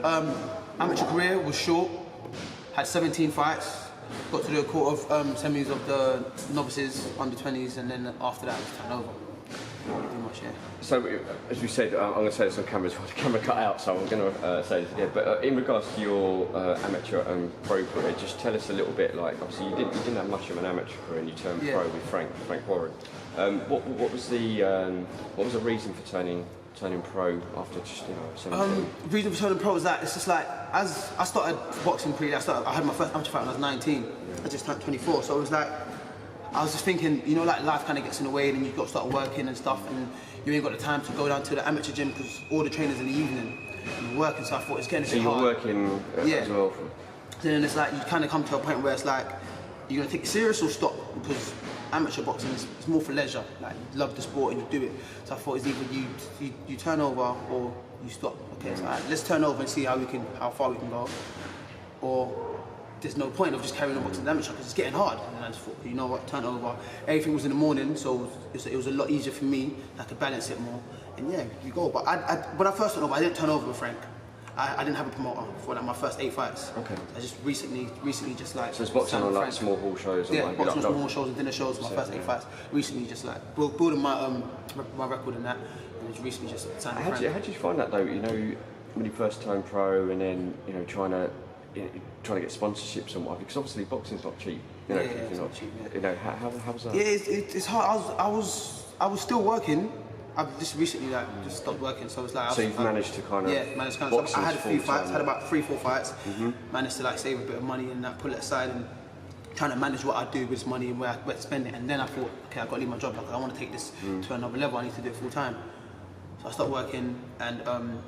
Amateur career was short. Had 17 fights. Got to do a quarter of semis of the novices, under 20s, and then after that it was turnover. Pretty much, yeah. So, as we said, I'm going to say this on camera as well. The camera cut out, so I'm going to say this again. But in regards to your amateur and pro career, just tell us a little bit. Like, obviously, you didn't have much of an amateur career, and you turned pro with Frank Warren. What was the reason for turning pro after just reason for turning pro was that it's just like, as I started boxing I had my first amateur fight when I was 19. I just turned 24, so it was like, I was just thinking, you know, like life kind of gets in the way, and then you've got to start working and stuff, and you ain't got the time to go down to the amateur gym because all the trainers in the evening and you're working. So I thought it's getting a bit hard. So you're working as well. Then it's like you kind of come to a point where it's like you're gonna take it serious or stop, because amateur boxing is more for leisure. Like, you love the sport and you do it. So I thought it's either you turn over or you stop. Okay, so let's turn over and see how far we can go, or there's no point of just carrying on boxing amateur because it's getting hard. And I just thought, you know what, turn over. Everything was in the morning, so it was a lot easier for me. I could balance it more, and yeah, you go. But when I first went over, I didn't turn over with Frank. I didn't have a promoter for like my first 8 fights. Okay. I just recently just like. So it's boxing on like small hall shows. Yeah, boxing on small hall shows and dinner shows. My first 8 fights. Recently, just like building my record and that, and it's recently just signed with Frank. How did you find that though? You know, when you first turned pro, and then trying to get sponsorships and what, because obviously boxing's not cheap. You know, it's not cheap. Yeah. You know, how was that? Yeah, it's hard. I was still working. I've just recently just stopped working, so it's like. So you've managed to kind of. Yeah, managed kind of. I had a few fights. Had about 3-4 fights. Managed to like save a bit of money and pull it aside and trying to manage what I do with this money and where to spend it. And then I thought, okay, I got to leave my job. Like, I want to take this to another level. I need to do it full time. So I stopped working and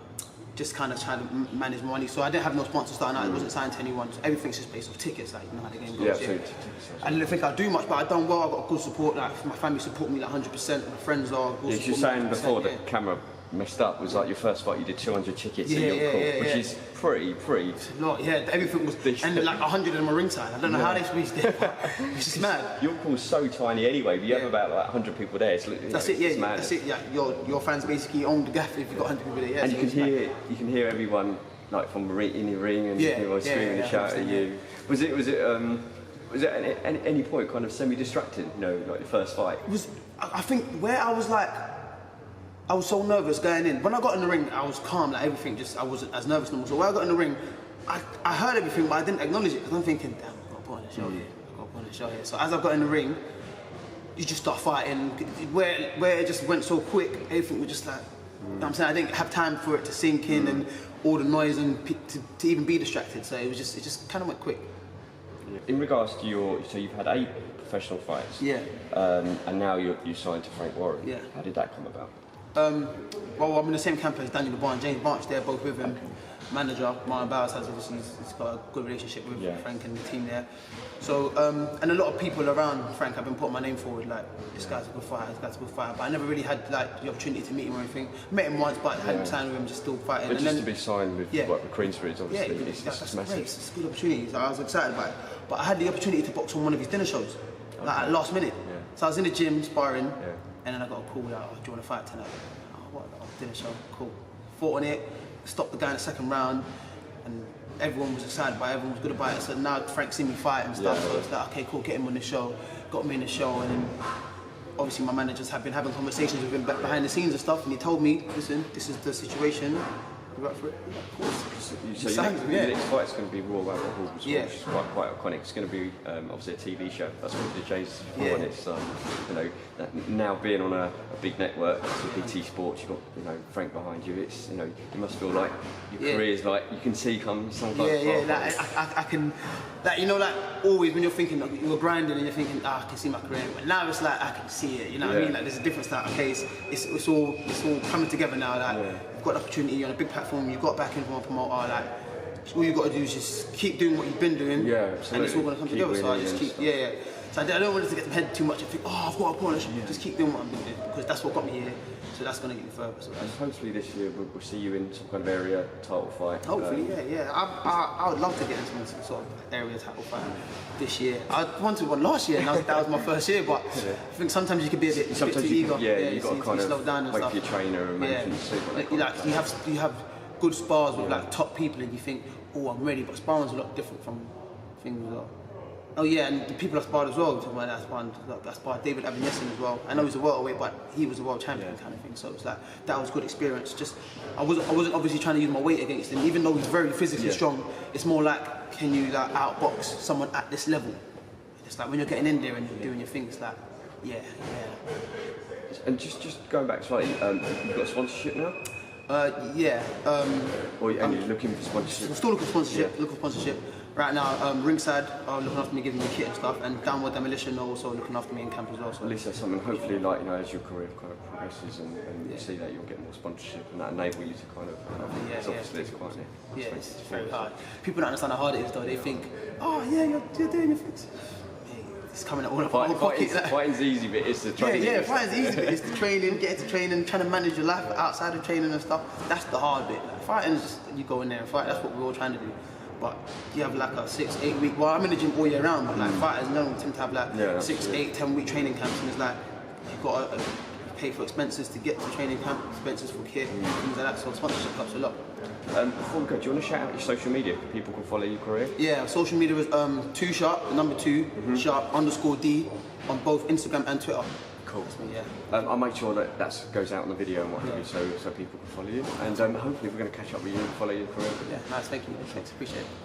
just kind of trying to manage my money. So I didn't have no sponsor starting out. It wasn't signed to anyone. So everything's just based off tickets, like, you know how the game goes. Yeah. I didn't think I'd do much, but I've done well. I've got good support. Like, my family support me like 100%. My friends are. Yeah, you're saying before the camera messed up was like your first fight. You did 200 tickets in your court, which is pretty. It's a lot. Yeah, everything was. And like 100 of them are ringside. I don't know how they squeezed it. It's just mad. Your court's so tiny anyway, but you have about like 100 people there. That's it. Yeah, that's it. Yeah, your fans basically own the gaff if you've got 100 people there. Yeah, and you can hear everyone like from in the ring and everyone screaming and shouting at you. Was it at any point kind of semi-distracting? You know, like the first fight. I think where I was like. I was so nervous going in. When I got in the ring, I was calm, like everything, I wasn't as nervous anymore. So when I got in the ring, I heard everything, but I didn't acknowledge it, because I'm thinking, damn, I've got to put on a show here, I've got to put on a show here. So as I got in the ring, you just start fighting, where it just went so quick, everything was just like, you know what I'm saying? I didn't have time for it to sink in and all the noise and to even be distracted, so it just kind of went quick. In regards to so you've had 8 professional fights, and now you signed to Frank Warren. Yeah. How did that come about? Well, I'm in the same camp as Daniel LeBron and James Branch. They're both with him. Manager Martin Bowers has obviously he's got a good relationship with Frank and the team there. So and a lot of people around Frank have been putting my name forward, like, this guy's a good fighter, But I never really had like the opportunity to meet him or anything. Met him once, but I hadn't signed with him, just still fighting. But and just to be signed with Queensbridge, obviously, that's massive. Great. It's a good opportunity. So I was excited about it. But I had the opportunity to box on one of his dinner shows, like at last minute. Yeah. So I was in the gym sparring, and then I got a call out, do you want to fight tonight? Dinner show, cool. Fought on it, stopped the guy in the second round, and everyone was excited by it, everyone was good about it. So now Frank's seen me fight and stuff, so it's like, okay, cool, get him on the show. Got me in the show, and then obviously my managers have been having conversations with him behind the scenes and stuff, and he told me, listen, this is the situation. You up for it? Yeah, of course. So your next fight's going to be Royal Albert Hall, which is quite iconic. It's going to be obviously a TV show. That's what the James before, and it's now being on a big network, so BT Sports, you've got Frank behind you. It's you must feel like your career's like you can see come sometimes. I can, like always when you're thinking you're grinding and you're thinking, I can see my career. But now it's like I can see it. You know what I mean? Like there's a difference. Like okay, it's all coming together now. Like you've got an opportunity on a big platform. You've got backing from a promoter. Like all you've got to do is just keep doing what you've been doing. Yeah, absolutely. And it's all going to come together. So I just keep So I don't want it to get the head too much and think, oh, I've got a corner. Just keep doing what I'm doing because that's what got me here. So that's going to get me further. So and hopefully this year we'll see you in some kind of area title fight. Hopefully, I would love to get into some sort of area title fight this year. I wanted one last year, and that was my first year. But I think sometimes you can be a bit too eager. You've got to kind of slow down and wait stuff. for your trainer and manage you have good good spars with like top people, and you think, oh, I'm ready. But sparring's a lot different from things as well. Oh yeah, and the people I sparred as well. I sparred David Abinesin as well. I know he's a welterweight, but he was a world champion kind of thing. So it's like that was good experience. Just I wasn't obviously trying to use my weight against him, even though he's very physically strong. It's more like, can you like outbox someone at this level? It's like when you're getting in there and you're doing your thing. It's like, yeah. And just going back slightly, you've got sponsorship now? Yeah. And you're looking for sponsorship? I'm still looking for sponsorship. Right now, Ringside are looking after me, giving me kit and stuff, and Downward Demolition are also looking after me in camp as well. So at least that's something, hopefully, like, you know, as your career kind of progresses and you see that you'll get more sponsorship and that enable you to kind of, obviously it's quite it's very hard. People don't understand how hard it is though. They think, oh yeah, you're doing your things. It's coming out all of my pocket. Fighting's easy, but it's the training. Yeah, fighting's easy, but it's the training, getting to training, trying to manage your life outside of training and stuff. That's the hard bit. Like, fighting's just, you go in there and fight, that's what we're all trying to do. But you have like a 6-8 week, well I'm in the gym all year round, but like fighters tend to have like 6, 8, 10 week training camps, and it's like, you've got to pay for expenses to get to training camp, expenses for kit, things like that, so sponsorship helps a lot. Before we go, do you want to shout out your social media so people can follow your career? Yeah, social media is 2 Sharp, the number 2, Sharp _D on both Instagram and Twitter. Cool. Yeah. I'll make sure that goes out on the video and what have you, so people can follow you. And hopefully we're going to catch up with you and follow your career. Yeah, nice, thank you. Thanks, appreciate it.